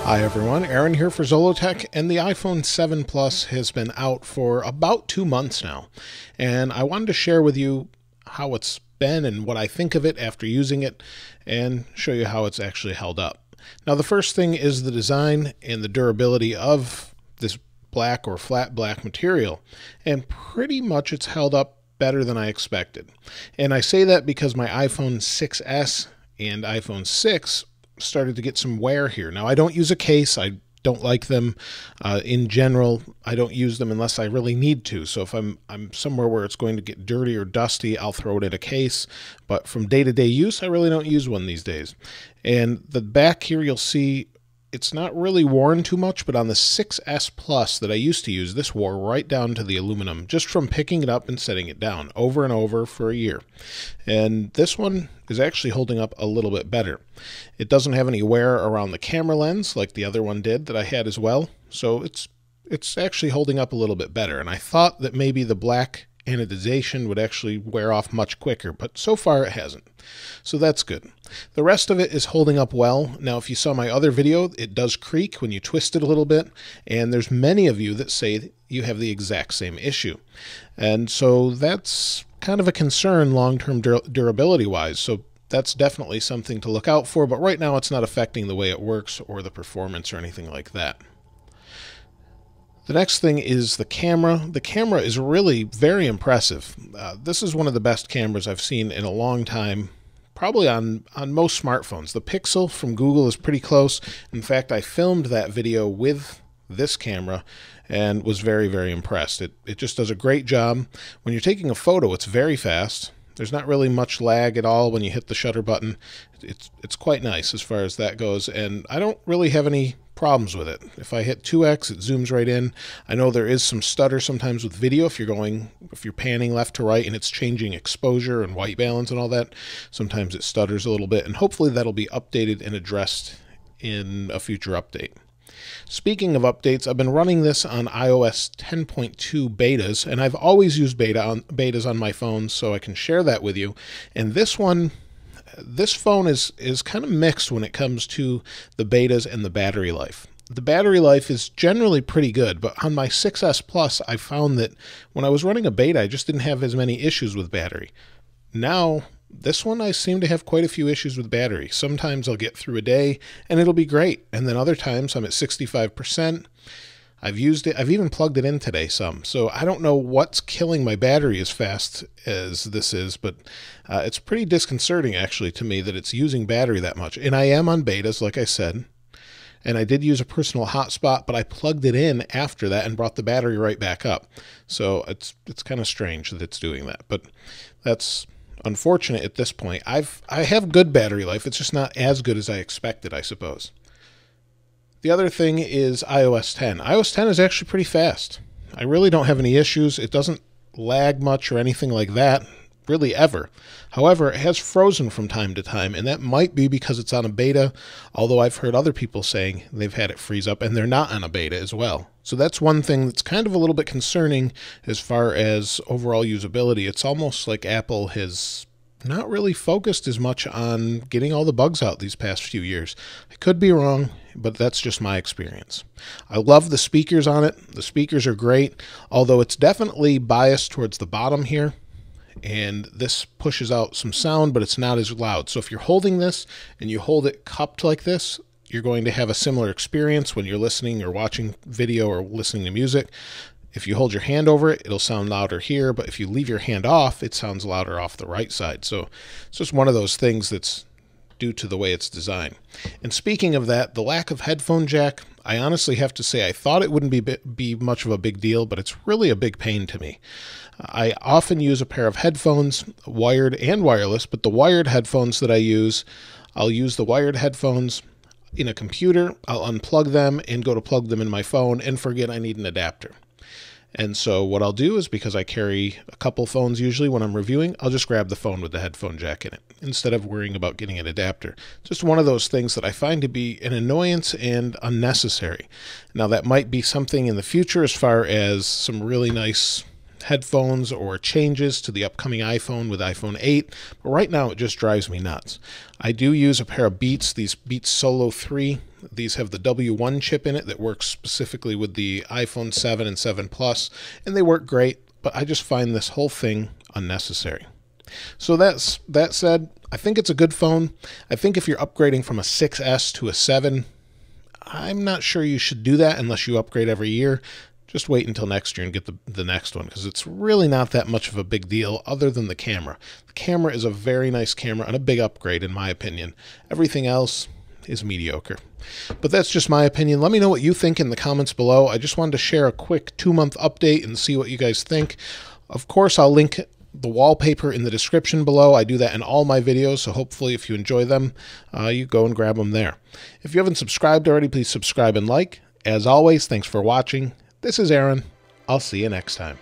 Hi everyone, Aaron here for Zollotech, and the iPhone 7 Plus has been out for about 2 months now, and I wanted to share with you how it's been and what I think of it after using it, and show you how it's actually held up. Now the first thing is the design and the durability of this black or flat black material, and pretty much it's held up better than I expected. And I say that because my iPhone 6S and iPhone 6 started to get some wear here. Now I don't use a case. I don't like them. In general, I don't use them unless I really need to. So if I'm somewhere where it's going to get dirty or dusty, I'll throw it in a case. But from day-to-day use, I really don't use one these days. And the back here, you'll see it's not really worn too much, but on the 6S Plus that I used to use, this wore right down to the aluminum, just from picking it up and setting it down over and over for a year. And this one is actually holding up a little bit better. It doesn't have any wear around the camera lens like the other one did that I had as well, so it's actually holding up a little bit better. And I thought that maybe the black anodization would actually wear off much quicker, but so far it hasn't. So that's good. The rest of it is holding up well. Now, if you saw my other video, it does creak when you twist it a little bit, and there's many of you that say that you have the exact same issue. And so that's kind of a concern long-term durability-wise. So that's definitely something to look out for, but right now it's not affecting the way it works or the performance or anything like that. The next thing is the camera. The camera is really very impressive. This is one of the best cameras I've seen in a long time, probably on most smartphones. The Pixel from Google is pretty close. In fact, I filmed that video with this camera and was very, very impressed. It just does a great job. When you're taking a photo, it's very fast. There's not really much lag at all when you hit the shutter button. It's quite nice as far as that goes, and I don't really have any problems with it. If I hit 2x, it zooms right in. I know there is some stutter sometimes with video if you're panning left to right and it's changing exposure and white balance and all that. Sometimes it stutters a little bit, and hopefully that'll be updated and addressed in a future update. Speaking of updates, I've been running this on iOS 10.2 betas, and I've always used betas on my phone, so I can share that with you. And this phone is kind of mixed when it comes to the betas and the battery life. The battery life is generally pretty good, but on my 6S Plus, I found that when I was running a beta, I just didn't have as many issues with battery. Now, this one, I seem to have quite a few issues with battery. Sometimes I'll get through a day and it'll be great. And then other times I'm at 65%. I've used it. I've even plugged it in today some. So I don't know what's killing my battery as fast as this is, but it's pretty disconcerting actually to me that it's using battery that much. And I am on betas, like I said. And I did use a personal hotspot, but I plugged it in after that and brought the battery right back up. So it's kind of strange that it's doing that, but that's unfortunate at this point. I have good battery life. It's just not as good as I expected, I suppose. The other thing is iOS 10. iOS 10 is actually pretty fast. I really don't have any issues. It doesn't lag much or anything like that, really ever. However, it has frozen from time to time, and that might be because it's on a beta, although I've heard other people saying they've had it freeze up and they're not on a beta as well. So that's one thing that's kind of a little bit concerning as far as overall usability. It's almost like Apple has not really focused as much on getting all the bugs out these past few years. I could be wrong, but that's just my experience. I love the speakers on it. The speakers are great, although it's definitely biased towards the bottom here. And this pushes out some sound, but it's not as loud. So if you're holding this and you hold it cupped like this, you're going to have a similar experience when you're listening or watching video or listening to music. If you hold your hand over it, it'll sound louder here, but if you leave your hand off, it sounds louder off the right side. So it's just one of those things that's due to the way it's designed. And speaking of that, the lack of headphone jack, I honestly have to say I thought it wouldn't be much of a big deal, but it's really a big pain to me. I often use a pair of headphones, wired and wireless, but the wired headphones that I use, I'll use the wired headphones in a computer, I'll unplug them and go to plug them in my phone and forget I need an adapter. And so what I'll do is, because I carry a couple phones usually when I'm reviewing, I'll just grab the phone with the headphone jack in it instead of worrying about getting an adapter. Just one of those things that I find to be an annoyance and unnecessary. Now that might be something in the future as far as some really nice headphones or changes to the upcoming iPhone with iPhone 8, but right now it just drives me nuts. I do use a pair of Beats, these Beats Solo 3. These have the W1 chip in it that works specifically with the iPhone 7 and 7 Plus, and they work great, but I just find this whole thing unnecessary. So that said, I think it's a good phone. I think if you're upgrading from a 6S to a 7, I'm not sure you should do that unless you upgrade every year. Just wait until next year and get the next one, because it's really not that much of a big deal other than the camera. The camera is a very nice camera and a big upgrade in my opinion. Everything else is mediocre. But that's just my opinion. Let me know what you think in the comments below. I just wanted to share a quick 2-month update and see what you guys think. Of course, I'll link the wallpaper in the description below. I do that in all my videos, so hopefully if you enjoy them, you go and grab them there. If you haven't subscribed already, please subscribe and like. As always, thanks for watching. This is Aaron. I'll see you next time.